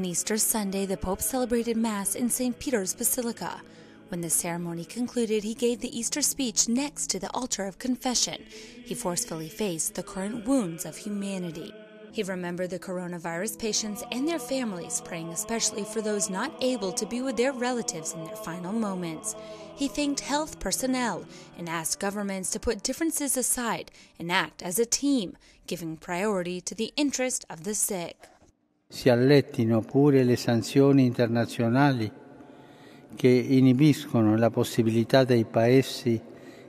Easter Sunday, the Pope celebrated Mass in St. Peter's Basilica. When the ceremony concluded, he gave the Easter speech next to the altar of confession. He forcefully faced the current wounds of humanity. He remembered the coronavirus patients and their families, praying especially for those not able to be with their relatives in their final moments. He thanked health personnel and asked governments to put differences aside and act as a team, giving priority to the interest of the sick. Si allettino pure le sanzioni internazionali che inibiscono la possibilità dei paesi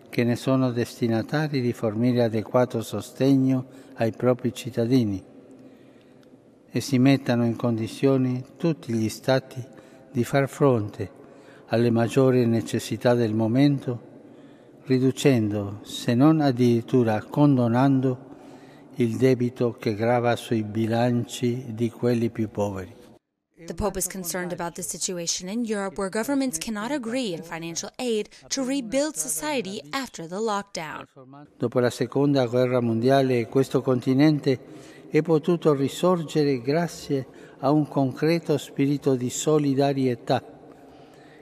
che ne sono destinatari di fornire adeguato sostegno ai propri cittadini e si mettano in condizioni tutti gli Stati di far fronte alle maggiori necessità del momento, riducendo, se non addirittura condonando, il debito che grava sui bilanci di quelli più poveri. The Pope is concerned about the situation in Europe where governments cannot agree in financial aid to rebuild society after the lockdown. Dopo la Seconda Guerra Mondiale, questo continente è potuto risorgere grazie a un concreto spirito di solidarietà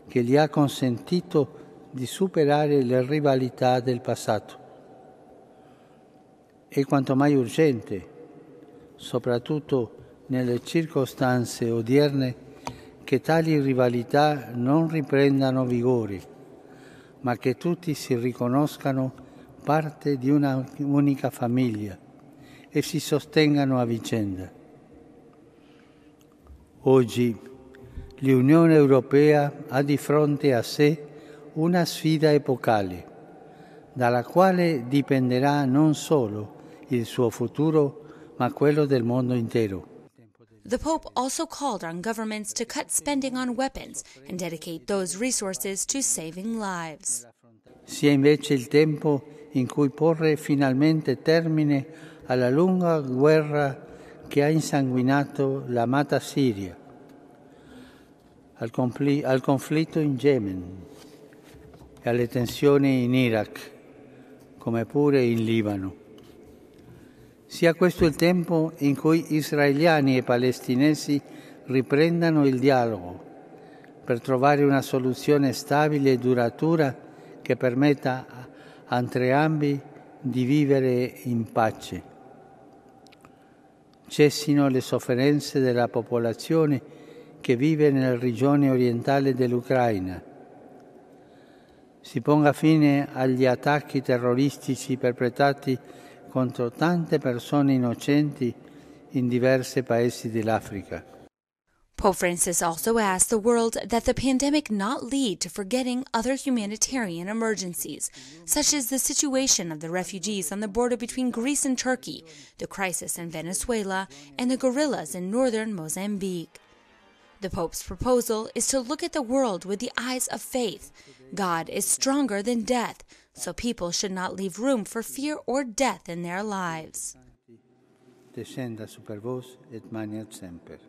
che gli ha consentito di superare le rivalità del passato. È quanto mai urgente, soprattutto nelle circostanze odierne, che tali rivalità non riprendano vigore, ma che tutti si riconoscano parte di una unica famiglia e si sostengano a vicenda. Oggi l'Unione Europea ha di fronte a sé una sfida epocale, dalla quale dipenderà non solo il suo futuro, ma quello del mondo intero. The Pope also called on governments to cut spending on weapons and dedicate those resources to saving lives. Sia invece il tempo in cui porre finalmente termine alla lunga guerra che ha insanguinato l'amata Siria, al conflitto in Yemen e alle tensioni in Iraq, come pure in Libano. Sia questo il tempo in cui israeliani e palestinesi riprendano il dialogo per trovare una soluzione stabile e duratura che permetta a entrambi di vivere in pace. Cessino le sofferenze della popolazione che vive nella regione orientale dell'Ucraina. Si ponga fine agli attacchi terroristici perpetrati contro tante persone innocenti in diversi paesi dell'Africa. Pope Francis also asked the world that the pandemic not lead to forgetting other humanitarian emergencies, such as the situation of the refugees on the border between Greece and Turkey, the crisis in Venezuela, and the guerrillas in northern Mozambique. The Pope's proposal is to look at the world with the eyes of faith. God is stronger than death, so people should not leave room for fear or death in their lives. Descenda super vos et manet semper.